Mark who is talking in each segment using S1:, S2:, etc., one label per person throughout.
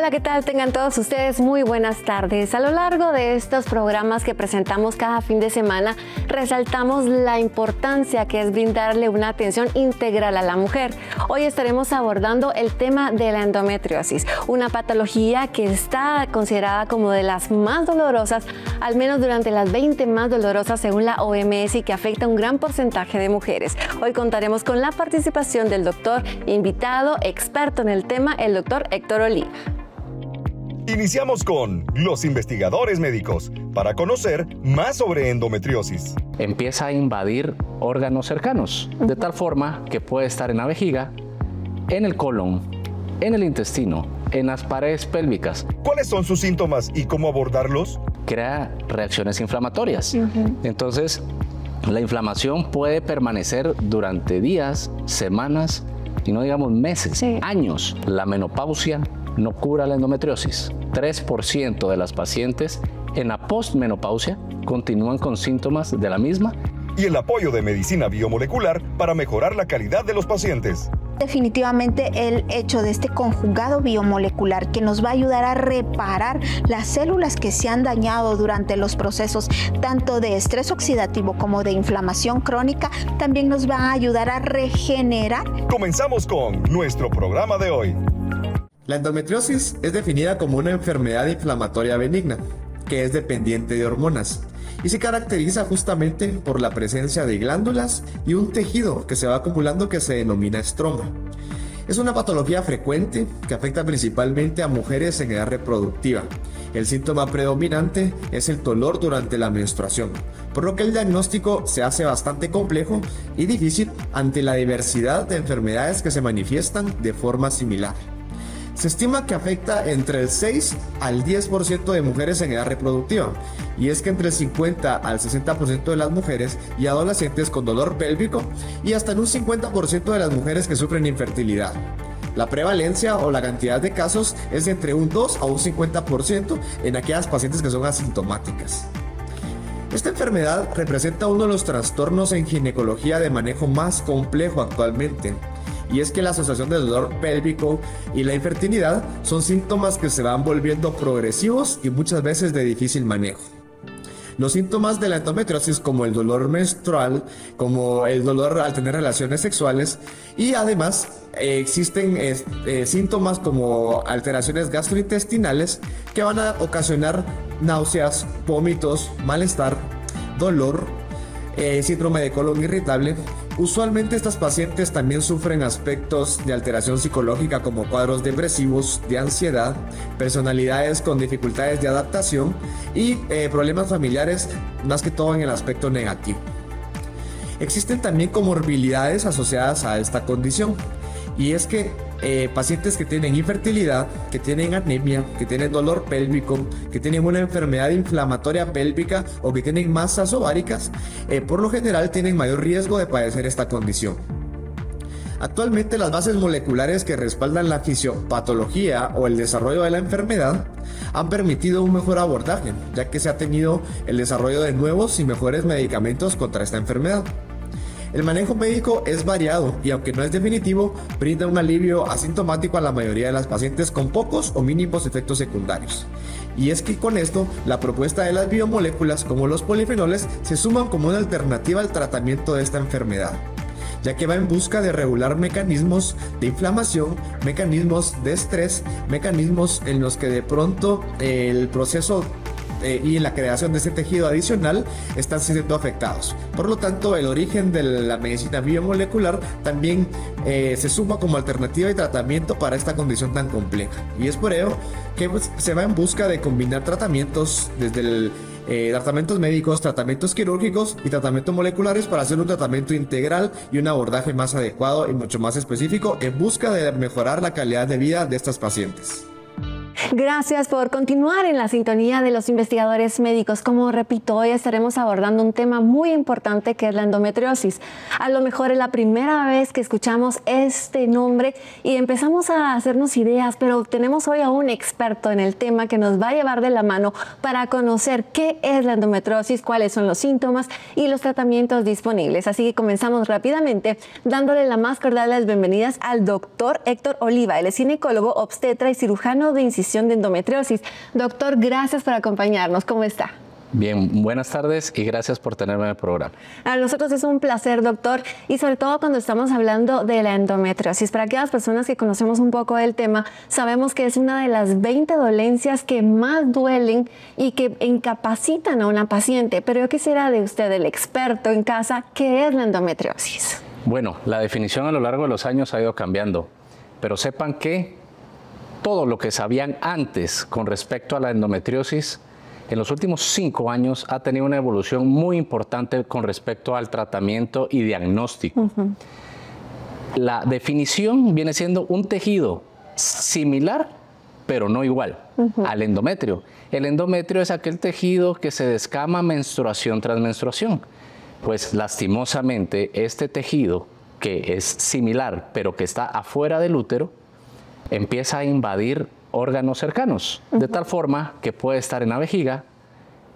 S1: Hola, ¿qué tal? Tengan todos ustedes muy buenas tardes. A lo largo de estos programas que presentamos cada fin de semana, resaltamos la importancia que es brindarle una atención integral a la mujer. Hoy estaremos abordando el tema de la endometriosis, una patología que está considerada como de las más dolorosas, al menos durante las 20 más dolorosas según la OMS, y que afecta a un gran porcentaje de mujeres. Hoy contaremos con la participación del doctor invitado, experto en el tema, el doctor Héctor Oliva.
S2: Iniciamos con los investigadores médicos para conocer más sobre endometriosis.
S3: Empieza a invadir órganos cercanos, de tal forma que puede estar en la vejiga, en el colon, en el intestino, en las paredes pélvicas.
S2: ¿Cuáles son sus síntomas y cómo abordarlos?
S3: Crea reacciones inflamatorias. Entonces, la inflamación puede permanecer durante días, semanas y no digamos meses, años. La menopausia no cura la endometriosis. 3% de las pacientes en la postmenopausia continúan con síntomas de la misma.
S2: Y el apoyo de medicina biomolecular para mejorar la calidad de los pacientes.
S4: Definitivamente el hecho de este conjugado biomolecular que nos va a ayudar a reparar las células que se han dañado durante los procesos tanto de estrés oxidativo como de inflamación crónica, también nos va a ayudar a regenerar.
S2: Comenzamos con nuestro programa de hoy.
S5: La endometriosis es definida como una enfermedad inflamatoria benigna, que es dependiente de hormonas, y se caracteriza justamente por la presencia de glándulas y un tejido que se va acumulando que se denomina estroma. Es una patología frecuente que afecta principalmente a mujeres en edad reproductiva. El síntoma predominante es el dolor durante la menstruación, por lo que el diagnóstico se hace bastante complejo y difícil ante la diversidad de enfermedades que se manifiestan de forma similar. Se estima que afecta entre el 6 al 10% de mujeres en edad reproductiva, y es que entre el 50 al 60% de las mujeres y adolescentes con dolor pélvico y hasta en un 50% de las mujeres que sufren infertilidad. La prevalencia o la cantidad de casos es entre un 2 a un 50% en aquellas pacientes que son asintomáticas. Esta enfermedad representa uno de los trastornos en ginecología de manejo más complejo actualmente. Y es que la asociación del dolor pélvico y la infertilidad son síntomas que se van volviendo progresivos y muchas veces de difícil manejo. Los síntomas de la endometriosis, como el dolor menstrual, como el dolor al tener relaciones sexuales, y además existen síntomas como alteraciones gastrointestinales que van a ocasionar náuseas, vómitos, malestar, dolor, síndrome de colon irritable. Usualmente estas pacientes también sufren aspectos de alteración psicológica como cuadros depresivos, de ansiedad, personalidades con dificultades de adaptación y problemas familiares, más que todo en el aspecto negativo. Existen también comorbilidades asociadas a esta condición, y es que pacientes que tienen infertilidad, que tienen anemia, que tienen dolor pélvico, que tienen una enfermedad inflamatoria pélvica o que tienen masas ováricas, por lo general tienen mayor riesgo de padecer esta condición. Actualmente las bases moleculares que respaldan la fisiopatología o el desarrollo de la enfermedad han permitido un mejor abordaje, ya que se ha tenido el desarrollo de nuevos y mejores medicamentos contra esta enfermedad. El manejo médico es variado y, aunque no es definitivo, brinda un alivio asintomático a la mayoría de las pacientes con pocos o mínimos efectos secundarios. Y es que con esto, la propuesta de las biomoléculas como los polifenoles se suman como una alternativa al tratamiento de esta enfermedad, ya que va en busca de regular mecanismos de inflamación, mecanismos de estrés, mecanismos en los que de pronto el proceso y la creación de ese tejido adicional están siendo afectados. Por lo tanto, el origen de la medicina biomolecular también se suma como alternativa y tratamiento para esta condición tan compleja. Y es por ello que se va en busca de combinar tratamientos desde tratamientos médicos, tratamientos quirúrgicos y tratamientos moleculares para hacer un tratamiento integral y un abordaje más adecuado y mucho más específico en busca de mejorar la calidad de vida de estas pacientes.
S1: Gracias por continuar en la sintonía de los investigadores médicos. Como repito, hoy estaremos abordando un tema muy importante que es la endometriosis. A lo mejor es la primera vez que escuchamos este nombre y empezamos a hacernos ideas, pero tenemos hoy a un experto en el tema que nos va a llevar de la mano para conocer qué es la endometriosis, cuáles son los síntomas y los tratamientos disponibles. Así que comenzamos rápidamente dándole la más cordial de las bienvenidas al doctor Héctor Oliva. Él es ginecólogo, obstetra y cirujano de incisión transición de endometriosis. Doctor, gracias por acompañarnos. ¿Cómo está?
S3: Bien, buenas tardes y gracias por tenerme en el programa.
S1: A nosotros es un placer, doctor, y sobre todo cuando estamos hablando de la endometriosis. Para aquellas personas que conocemos un poco del tema, sabemos que es una de las 20 dolencias que más duelen y que incapacitan a una paciente. Pero yo quisiera de usted, el experto en casa, ¿qué es la endometriosis?
S3: Bueno, la definición a lo largo de los años ha ido cambiando, pero sepan que todo lo que sabían antes con respecto a la endometriosis en los últimos 5 años ha tenido una evolución muy importante con respecto al tratamiento y diagnóstico. La definición viene siendo un tejido similar, pero no igual al endometrio. El endometrio es aquel tejido que se descama menstruación tras menstruación. Pues lastimosamente este tejido, que es similar, pero que está afuera del útero, empieza a invadir órganos cercanos, de tal forma que puede estar en la vejiga,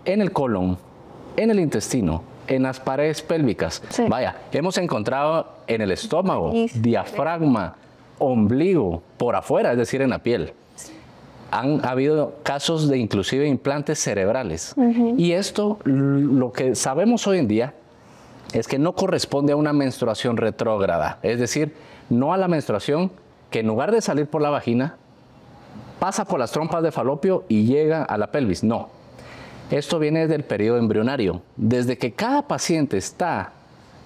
S3: en el colon, en el intestino, en las paredes pélvicas. Sí. Vaya, hemos encontrado en el estómago, diafragma, ombligo, por afuera, es decir, en la piel. Han habido casos de inclusive implantes cerebrales. Y esto, lo que sabemos hoy en día, es que no corresponde a una menstruación retrógrada, es decir, no a la menstruación que en lugar de salir por la vagina, pasa por las trompas de falopio y llega a la pelvis. No, esto viene desde el periodo embrionario. Desde que cada paciente está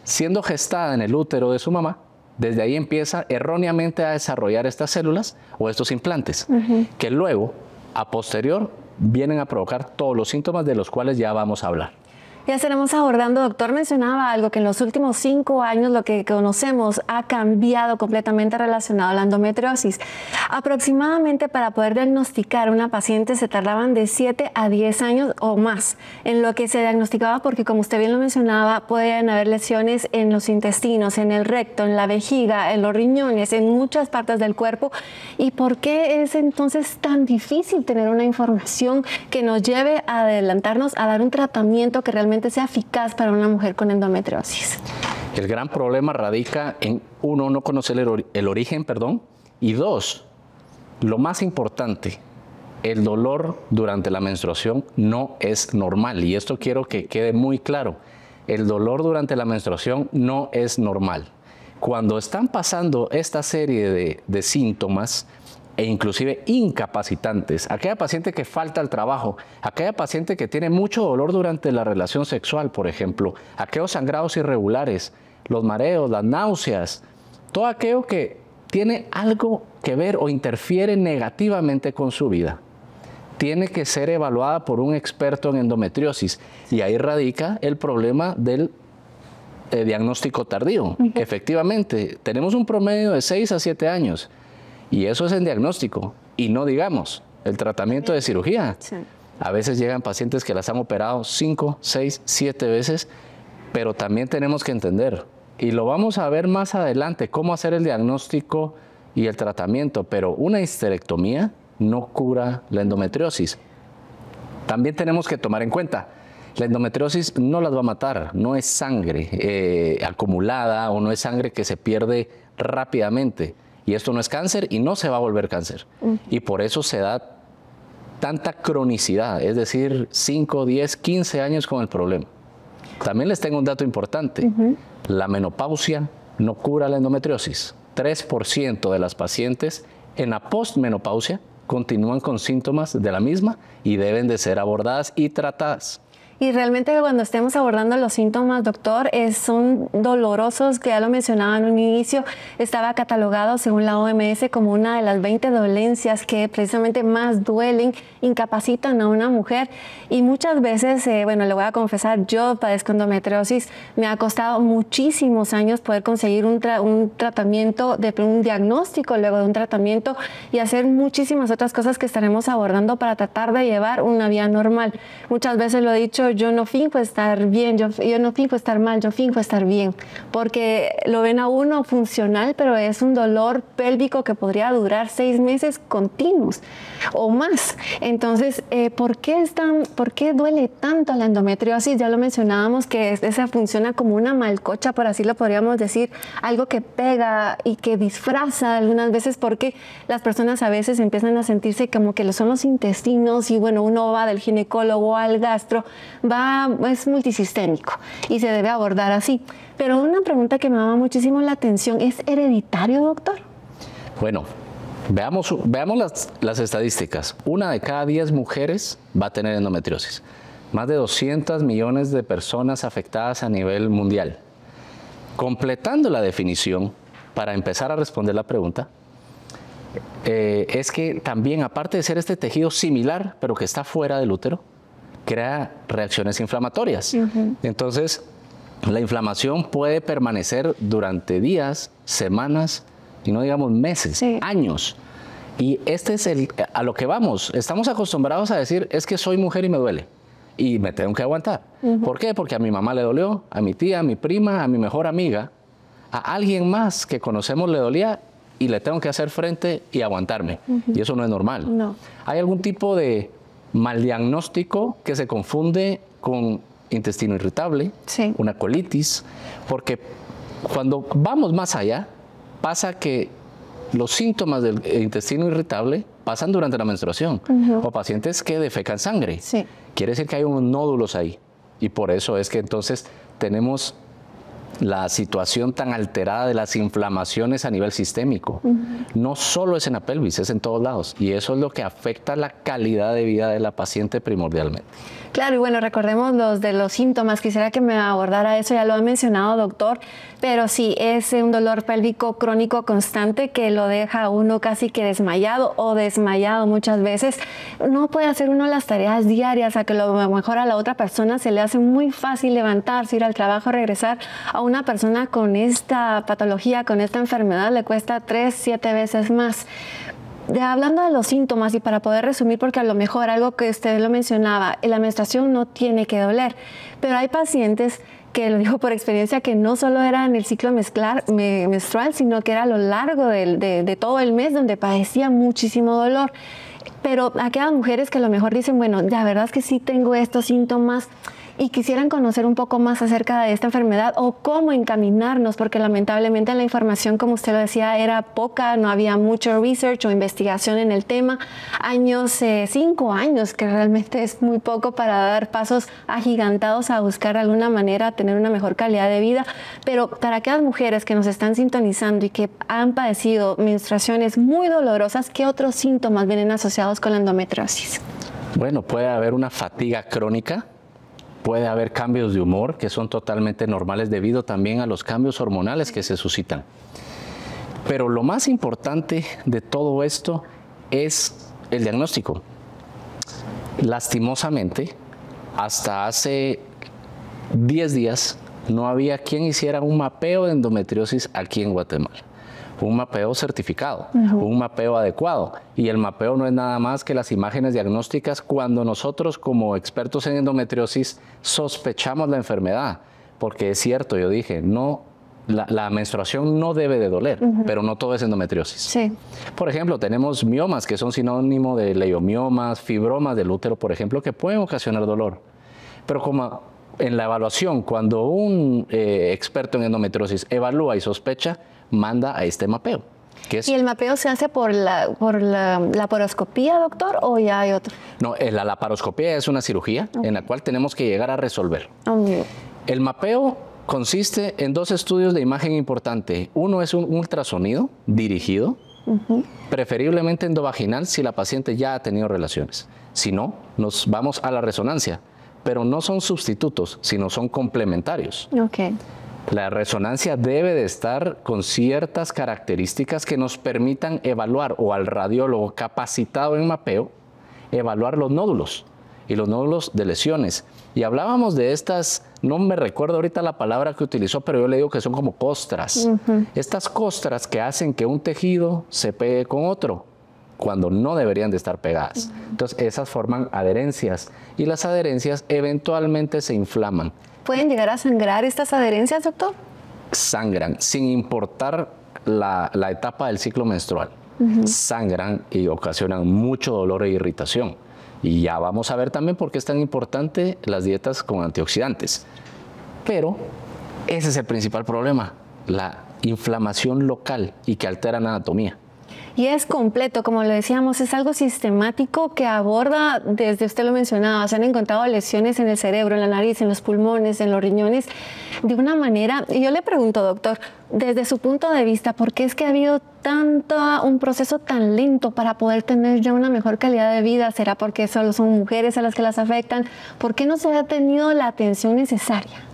S3: siendo gestada en el útero de su mamá, desde ahí empieza erróneamente a desarrollar estas células o estos implantes, que luego, a posterior, vienen a provocar todos los síntomas de los cuales ya vamos a hablar.
S1: Ya estaremos abordando, doctor, mencionaba algo que en los últimos 5 años lo que conocemos ha cambiado completamente relacionado a la endometriosis. Aproximadamente para poder diagnosticar a una paciente se tardaban de 7 a 10 años o más en lo que se diagnosticaba, porque como usted bien lo mencionaba, pueden haber lesiones en los intestinos, en el recto, en la vejiga, en los riñones, en muchas partes del cuerpo. ¿Y por qué es entonces tan difícil tener una información que nos lleve a adelantarnos a dar un tratamiento que realmente sea eficaz para una mujer con endometriosis?
S3: El gran problema radica en, uno, no conocer el origen, y dos, lo más importante, el dolor durante la menstruación no es normal. Y esto quiero que quede muy claro. El dolor durante la menstruación no es normal. Cuando están pasando esta serie de síntomas, e inclusive incapacitantes, aquella paciente que falta al trabajo, aquella paciente que tiene mucho dolor durante la relación sexual, por ejemplo, aquellos sangrados irregulares, los mareos, las náuseas, todo aquello que tiene algo que ver o interfiere negativamente con su vida, tiene que ser evaluada por un experto en endometriosis, y ahí radica el problema del diagnóstico tardío. Efectivamente, tenemos un promedio de 6 a 7 años, y eso es en diagnóstico, y no digamos el tratamiento de cirugía. Sí. A veces llegan pacientes que las han operado 5, 6, 7 veces, pero también tenemos que entender, y lo vamos a ver más adelante, cómo hacer el diagnóstico y el tratamiento, pero una histerectomía no cura la endometriosis. También tenemos que tomar en cuenta, la endometriosis no las va a matar, no es sangre acumulada o no es sangre que se pierde rápidamente. Y esto no es cáncer y no se va a volver cáncer. Y por eso se da tanta cronicidad, es decir, 5, 10, 15 años con el problema. También les tengo un dato importante. La menopausia no cura la endometriosis. 3% de las pacientes en la postmenopausia continúan con síntomas de la misma y deben de ser abordadas y tratadas.
S1: Y realmente cuando estemos abordando los síntomas, doctor, son dolorosos, que ya lo mencionaba en un inicio, estaba catalogado según la OMS como una de las 20 dolencias que precisamente más duelen, incapacitan a una mujer. Y muchas veces, bueno, le voy a confesar, yo padezco endometriosis, me ha costado muchísimos años poder conseguir un tratamiento, un diagnóstico luego de un tratamiento y hacer muchísimas otras cosas que estaremos abordando para tratar de llevar una vida normal. Muchas veces lo he dicho, yo no finjo estar bien, yo no finjo estar mal, yo finjo estar bien, porque lo ven a uno funcional, pero es un dolor pélvico que podría durar 6 meses continuos o más. Entonces, ¿por qué duele tanto la endometriosis? Ya lo mencionábamos, que esa funciona como una malcocha, por así lo podríamos decir, algo que pega y que disfraza algunas veces, porque las personas a veces empiezan a sentirse como que son los intestinos, y bueno, uno va del ginecólogo al gastro, es multisistémico y se debe abordar así. Pero una pregunta que me llama muchísimo la atención, ¿es hereditario, doctor?
S3: Bueno, veamos las estadísticas. 1 de cada 10 mujeres va a tener endometriosis. Más de 200 millones de personas afectadas a nivel mundial. Completando la definición, para empezar a responder la pregunta, es que también, aparte de ser este tejido similar, pero que está fuera del útero, crea reacciones inflamatorias. Entonces, la inflamación puede permanecer durante días, semanas, y no digamos meses, años. Y este es a lo que vamos. Estamos acostumbrados a decir, es que soy mujer y me duele, y me tengo que aguantar. ¿Por qué? Porque a mi mamá le dolió, a mi tía, a mi prima, a mi mejor amiga, a alguien más que conocemos le dolía, y le tengo que hacer frente y aguantarme. Y eso no es normal.
S1: No.
S3: Hay algún tipo de mal diagnóstico que se confunde con intestino irritable, una colitis, porque cuando vamos más allá, pasa que los síntomas del intestino irritable pasan durante la menstruación, o pacientes que defecan sangre. Quiere decir que hay unos nódulos ahí, y por eso es que entonces tenemos la situación tan alterada de las inflamaciones a nivel sistémico. No solo es en la pelvis, es en todos lados, y eso es lo que afecta la calidad de vida de la paciente primordialmente.
S1: Claro, y bueno, recordemos los síntomas. Quisiera que me abordara eso, ya lo ha mencionado, doctor, pero sí, es un dolor pélvico crónico constante que lo deja a uno casi que desmayado o desmayado muchas veces. No puede hacer uno las tareas diarias, a que lo mejor a la otra persona se le hace muy fácil levantarse, ir al trabajo, regresar. A una persona con esta patología, con esta enfermedad, le cuesta 3, 7 veces más. Hablando de los síntomas, y para poder resumir, porque a lo mejor algo que usted lo mencionaba, la menstruación no tiene que doler, pero hay pacientes que, lo digo por experiencia, que no solo era en el ciclo menstrual, sino que era a lo largo de todo el mes, donde padecía muchísimo dolor. Pero aquellas mujeres que a lo mejor dicen, bueno, la verdad es que sí tengo estos síntomas, y quisieran conocer un poco más acerca de esta enfermedad o cómo encaminarnos, porque lamentablemente la información, como usted lo decía, era poca, no había mucho research o investigación en el tema. 5 años, que realmente es muy poco para dar pasos agigantados a buscar de alguna manera tener una mejor calidad de vida. Pero para aquellas mujeres que nos están sintonizando y que han padecido menstruaciones muy dolorosas, ¿qué otros síntomas vienen asociados con la endometriosis?
S3: Bueno, puede haber una fatiga crónica. Puede haber cambios de humor que son totalmente normales debido también a los cambios hormonales que se suscitan. Pero lo más importante de todo esto es el diagnóstico. Lastimosamente, hasta hace 10 días no había quien hiciera un mapeo de endometriosis aquí en Guatemala. Un mapeo certificado, un mapeo adecuado. Y el mapeo no es nada más que las imágenes diagnósticas cuando nosotros, como expertos en endometriosis, sospechamos la enfermedad. Porque es cierto, yo dije, la menstruación no debe de doler, pero no todo es endometriosis. Por ejemplo, tenemos miomas, que son sinónimo de leiomiomas, fibromas del útero, por ejemplo, que pueden ocasionar dolor. Pero como en la evaluación, cuando un experto en endometriosis evalúa y sospecha, manda a este mapeo.
S1: ¿Y el mapeo se hace por la laparoscopía, doctor, o ya hay otro?
S3: No, la laparoscopía es una cirugía en la cual tenemos que llegar a resolver. El mapeo consiste en 2 estudios de imagen importante. Uno es un ultrasonido dirigido, preferiblemente endovaginal si la paciente ya ha tenido relaciones. Si no, nos vamos a la resonancia, pero no son sustitutos, sino son complementarios. La resonancia debe de estar con ciertas características que nos permitan evaluar, o al radiólogo capacitado en mapeo, evaluar los nódulos y los nódulos de lesiones. Y hablábamos de estas, no me recuerdo ahorita la palabra que utilizó, pero yo le digo que son como costras. Estas costras que hacen que un tejido se pegue con otro. cuando no deberían de estar pegadas. Entonces esas forman adherencias y las adherencias eventualmente se inflaman.
S1: ¿Pueden llegar a sangrar estas adherencias, doctor?
S3: Sangran, sin importar la etapa del ciclo menstrual. Sangran y ocasionan mucho dolor e irritación. Y ya vamos a ver también por qué es tan importante las dietas con antioxidantes. Pero ese es el principal problema, la inflamación local y que altera la anatomía.
S1: Y es completo, como lo decíamos, es algo sistemático que aborda, desde usted lo mencionaba, se han encontrado lesiones en el cerebro, en la nariz, en los pulmones, en los riñones, de una manera. Y yo le pregunto, doctor, desde su punto de vista, ¿por qué es que ha habido un proceso tan lento para poder tener ya una mejor calidad de vida? ¿Será porque solo son mujeres a las que las afectan? ¿Por qué no se ha tenido la atención necesaria?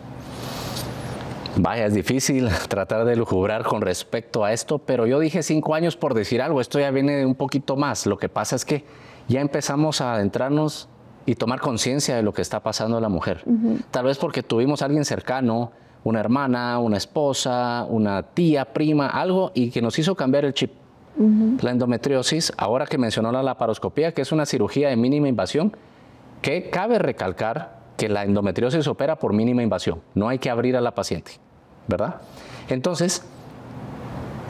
S3: Vaya, es difícil tratar de lucubrar con respecto a esto, pero yo dije 5 años por decir algo, esto ya viene de un poquito más. Lo que pasa es que ya empezamos a adentrarnos y tomar conciencia de lo que está pasando a la mujer. Tal vez porque tuvimos a alguien cercano, una hermana, una esposa, una tía, prima, algo, y que nos hizo cambiar el chip. La endometriosis, ahora que mencionó la laparoscopía, que es una cirugía de mínima invasión, que cabe recalcar que la endometriosis opera por mínima invasión, no hay que abrir a la paciente, ¿verdad? Entonces,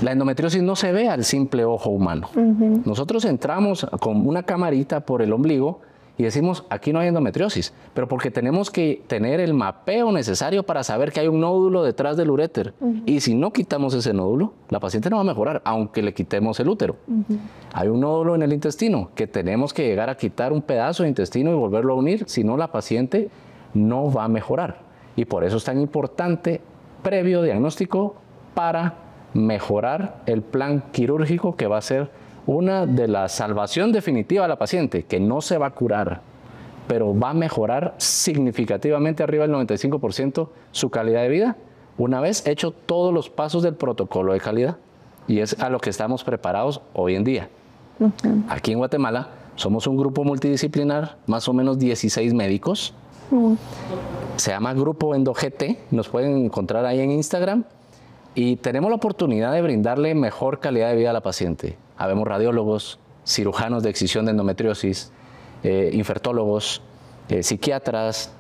S3: la endometriosis no se ve al simple ojo humano. Nosotros entramos con una camarita por el ombligo y decimos, aquí no hay endometriosis, pero porque tenemos que tener el mapeo necesario para saber que hay un nódulo detrás del uréter. Y si no quitamos ese nódulo, la paciente no va a mejorar, aunque le quitemos el útero. Hay un nódulo en el intestino que tenemos que llegar a quitar un pedazo de intestino y volverlo a unir, si no la paciente no va a mejorar. Y por eso es tan importante previo diagnóstico para mejorar el plan quirúrgico, que va a ser una de la salvación definitiva a la paciente, que no se va a curar, pero va a mejorar significativamente arriba del 95% su calidad de vida, una vez hecho todos los pasos del protocolo de calidad. Y es a lo que estamos preparados hoy en día. Aquí en Guatemala somos un grupo multidisciplinar, más o menos 16 médicos. Se llama Grupo EndoGT, nos pueden encontrar ahí en Instagram. Y tenemos la oportunidad de brindarle mejor calidad de vida a la paciente. Habemos radiólogos, cirujanos de excisión de endometriosis, infertólogos, psiquiatras,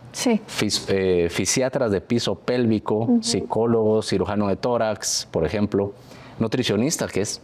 S3: fisiatras de piso pélvico, psicólogos, cirujano de tórax, por ejemplo, nutricionistas, que es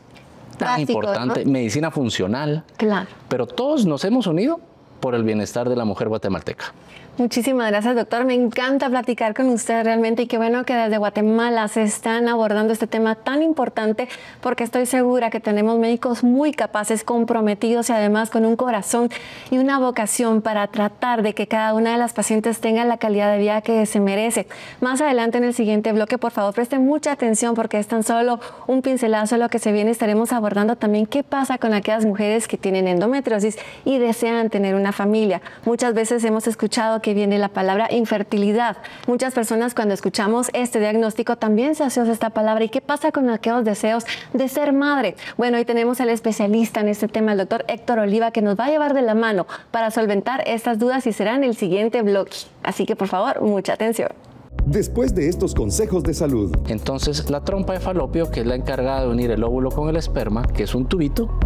S3: tan importante, ¿no? Medicina funcional.
S1: Claro.
S3: Pero todos nos hemos unido por el bienestar de la mujer guatemalteca.
S1: Muchísimas gracias, doctor. Me encanta platicar con usted realmente, y qué bueno que desde Guatemala se están abordando este tema tan importante, porque estoy segura que tenemos médicos muy capaces, comprometidos y además con un corazón y una vocación para tratar de que cada una de las pacientes tenga la calidad de vida que se merece. Más adelante en el siguiente bloque, por favor, presten mucha atención, porque es tan solo un pincelazo de lo que se viene. Estaremos abordando también qué pasa con aquellas mujeres que tienen endometriosis y desean tener una familia. Muchas veces hemos escuchado que viene la palabra infertilidad. Muchas personas, cuando escuchamos este diagnóstico, también se asocia esta palabra. ¿Y qué pasa con aquellos deseos de ser madre? Bueno, hoy tenemos al especialista en este tema, el doctor Héctor Oliva, que nos va a llevar de la mano para solventar estas dudas, y será en el siguiente bloque. Así que, por favor, mucha atención.
S2: Después de estos consejos de salud.
S3: Entonces, la trompa de falopio, que es la encargada de unir el óvulo con el esperma, que es un tubito,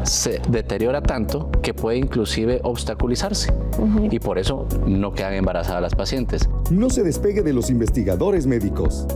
S3: se deteriora tanto que puede inclusive obstaculizarse. Y por eso no quedan embarazadas las pacientes.
S2: No se despegue de los investigadores médicos.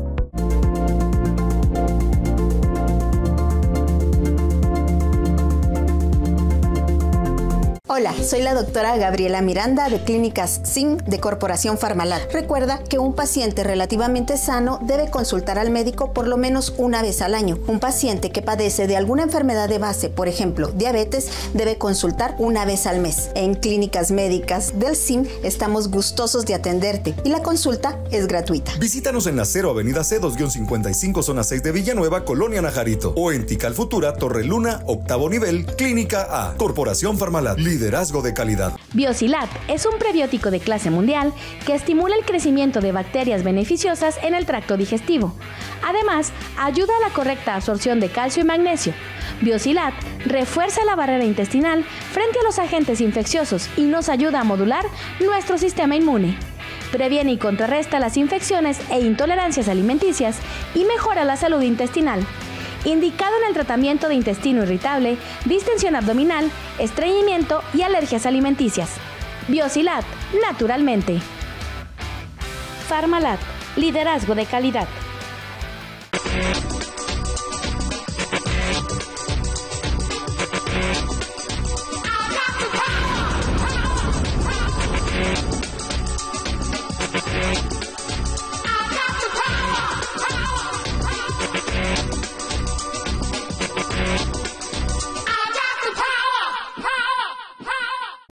S4: Hola, soy la doctora Gabriela Miranda de Clínicas SIM de Corporación Farmalab. Recuerda que un paciente relativamente sano debe consultar al médico por lo menos una vez al año. Un paciente que padece de alguna enfermedad de base, por ejemplo, diabetes, debe consultar una vez al mes. En Clínicas Médicas del SIM estamos gustosos de atenderte y la consulta es gratuita.
S2: Visítanos en la 0 Avenida C2-55, zona 6 de Villanueva, Colonia Najarito, o en Tikal Futura, Torre Luna, octavo nivel, Clínica A. Corporación Farmalab. Liderazgo de calidad.
S6: Biosilat es un prebiótico de clase mundial que estimula el crecimiento de bacterias beneficiosas en el tracto digestivo. Además, ayuda a la correcta absorción de calcio y magnesio. Biosilat refuerza la barrera intestinal frente a los agentes infecciosos y nos ayuda a modular nuestro sistema inmune. Previene y contrarresta las infecciones e intolerancias alimenticias y mejora la salud intestinal. indicado en el tratamiento de intestino irritable, distensión abdominal, estreñimiento y alergias alimenticias. Biosilat, naturalmente. Farmalat, liderazgo de calidad.